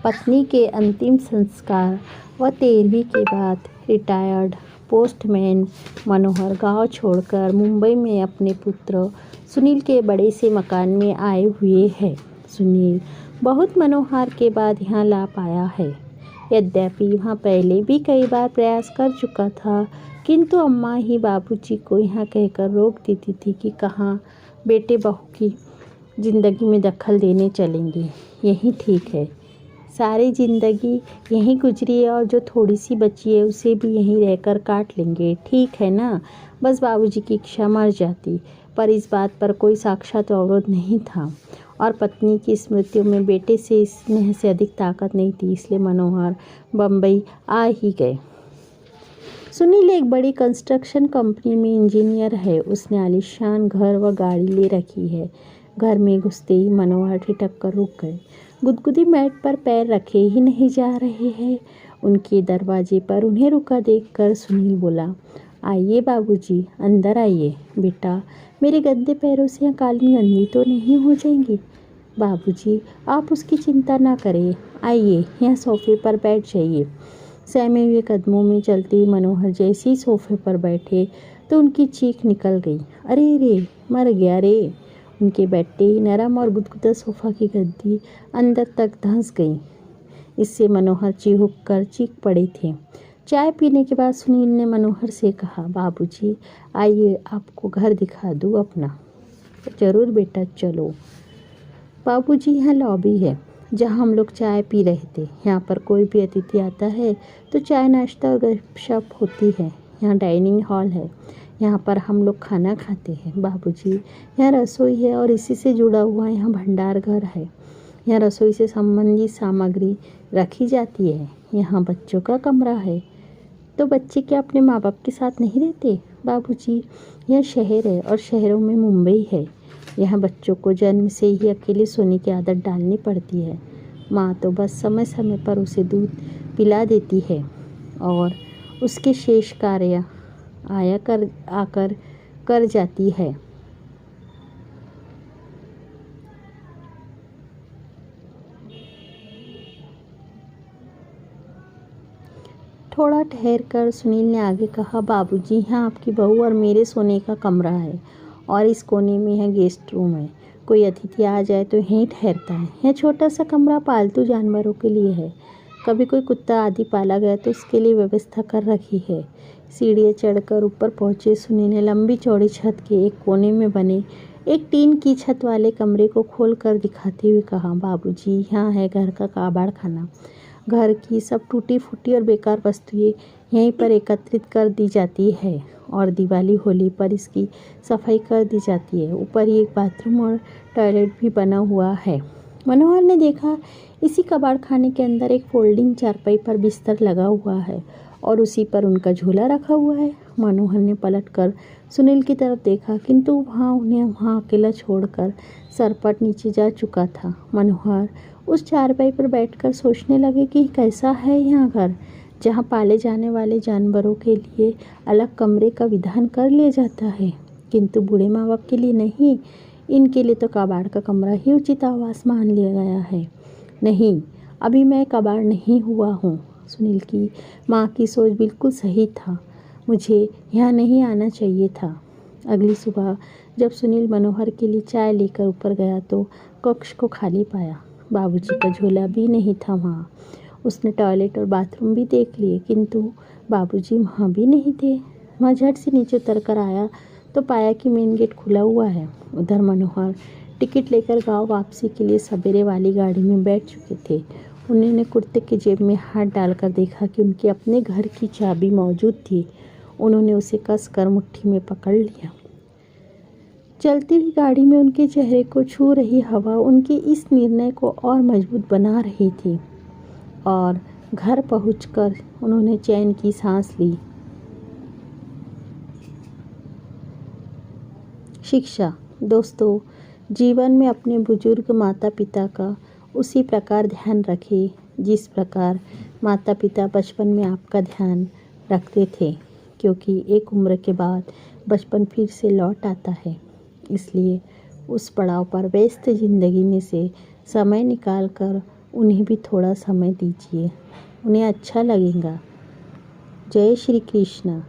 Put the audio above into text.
पत्नी के अंतिम संस्कार व 13वीं के बाद रिटायर्ड पोस्टमैन मनोहर गांव छोड़कर मुंबई में अपने पुत्र सुनील के बड़े से मकान में आए हुए हैं। सुनील बहुत मनोहर के बाद यहाँ ला पाया है। यद्यपि वहाँ पहले भी कई बार प्रयास कर चुका था, किंतु अम्मा ही बाबूजी को यहाँ कहकर रोक देती थी कि कहाँ बेटे बहू की ज़िंदगी में दखल देने चलेंगे, यही ठीक है। सारी ज़िंदगी यहीं गुजरी है और जो थोड़ी सी बची है उसे भी यहीं रहकर काट लेंगे, ठीक है ना। बस बाबूजी की इच्छा मर जाती, पर इस बात पर कोई साक्षात अवरोध नहीं था और पत्नी की स्मृतियों में बेटे से स्नेह से अधिक ताकत नहीं थी, इसलिए मनोहर बम्बई आ ही गए। सुनील एक बड़ी कंस्ट्रक्शन कंपनी में इंजीनियर है। उसने आलीशान घर व गाड़ी ले रखी है। घर में घुसते ही मनोहर ठिठक कर रुक गए। गुदगुदी मैट पर पैर रखे ही नहीं जा रहे हैं। उनके दरवाजे पर उन्हें रुका देखकर सुनील बोला, आइए बाबूजी, अंदर आइए। बेटा, मेरे गंदे पैरों से यहाँ कालीन गंदी तो नहीं हो जाएंगी? बाबूजी, आप उसकी चिंता ना करें, आइए यहाँ सोफे पर बैठ जाइए। सहमे हुए कदमों में चलते ही मनोहर जैसे ही सोफे पर बैठे तो उनकी चीख निकल गई। अरे रे, मर गया रे। उनके बैठते ही नरम और गुदगुदा सोफा की गद्दी अंदर तक धंस गई। इससे मनोहर चिहुक कर चीख पड़े थे। चाय पीने के बाद सुनील ने मनोहर से कहा, बाबूजी, आइए आपको घर दिखा दूँ अपना। जरूर बेटा, चलो। बाबूजी, यहाँ लॉबी है जहाँ हम लोग चाय पी रहे थे। यहाँ पर कोई भी अतिथि आता है तो चाय नाश्ता और गपशप होती है। यहाँ डाइनिंग हॉल है, यहाँ पर हम लोग खाना खाते हैं। बाबूजी, यहाँ रसोई है और इसी से जुड़ा हुआ यहाँ भंडार घर है। यहाँ रसोई से संबंधित सामग्री रखी जाती है। यहाँ बच्चों का कमरा है। तो बच्चे क्या अपने माँ बाप के साथ नहीं रहते? बाबूजी, यह शहर है और शहरों में मुंबई है। यहाँ बच्चों को जन्म से ही अकेले सोने की आदत डालनी पड़ती है। माँ तो बस समय समय पर उसे दूध पिला देती है और उसके शेष कार्य आकर कर जाती है। थोड़ा ठहर कर सुनील ने आगे कहा, बाबूजी, यहाँ आपकी बहू और मेरे सोने का कमरा है और इस कोने में है गेस्ट रूम है। कोई अतिथि आ जाए तो यहीं ठहरता है। यह छोटा सा कमरा पालतू जानवरों के लिए है। कभी कोई कुत्ता आदि पाला गया तो उसके लिए व्यवस्था कर रखी है। सीढ़ियाँ चढ़कर ऊपर पहुँचे सुनील ने लंबी चौड़ी छत के एक कोने में बने एक टीन की छत वाले कमरे को खोल कर दिखाते हुए कहा, बाबूजी, यहाँ है घर का काबाड़ खाना। घर की सब टूटी फूटी और बेकार वस्तुएं यहीं पर एकत्रित कर दी जाती है और दिवाली होली पर इसकी सफाई कर दी जाती है। ऊपर ही एक बाथरूम और टॉयलेट भी बना हुआ है। मनोहर ने देखा, इसी कबाड़ खाने के अंदर एक फोल्डिंग चारपाई पर बिस्तर लगा हुआ है और उसी पर उनका झोला रखा हुआ है। मनोहर ने पलटकर सुनील की तरफ देखा, किंतु उन्हें वहाँ अकेला छोड़कर सरपट नीचे जा चुका था। मनोहर उस चारपाई पर बैठकर सोचने लगे कि कैसा है यहाँ घर, जहाँ पाले जाने वाले जानवरों के लिए अलग कमरे का विधान कर लिया जाता है, किंतु बूढ़े माँ बाप के लिए नहीं। इनके लिए तो कबाड़ का कमरा ही उचित आवास मान लिया गया है। नहीं, अभी मैं कबाड़ नहीं हुआ हूँ। सुनील की माँ की सोच बिल्कुल सही था। मुझे यहाँ नहीं आना चाहिए था। अगली सुबह जब सुनील मनोहर के लिए चाय लेकर ऊपर गया तो कक्ष को खाली पाया। बाबूजी का झोला भी नहीं था वहाँ। उसने टॉयलेट और बाथरूम भी देख लिए, किंतु बाबूजी वहाँ भी नहीं थे। वहाँ झट से नीचे उतर कर आया तो पाया कि मेन गेट खुला हुआ है। उधर मनोहर टिकट लेकर गांव वापसी के लिए सवेरे वाली गाड़ी में बैठ चुके थे। उन्होंने कुर्ते की जेब में हाथ डालकर देखा कि उनके अपने घर की चाबी मौजूद थी। उन्होंने उसे कसकर मुट्ठी में पकड़ लिया। चलती हुई गाड़ी में उनके चेहरे को छू रही हवा उनके इस निर्णय को और मजबूत बना रही थी और घर पहुंचकर उन्होंने चैन की सांस ली। शिक्षा। दोस्तों, जीवन में अपने बुजुर्ग माता पिता का उसी प्रकार ध्यान रखें जिस प्रकार माता पिता बचपन में आपका ध्यान रखते थे, क्योंकि एक उम्र के बाद बचपन फिर से लौट आता है। इसलिए उस पड़ाव पर व्यस्त ज़िंदगी में से समय निकालकर उन्हें भी थोड़ा समय दीजिए, उन्हें अच्छा लगेगा। जय श्री कृष्ण।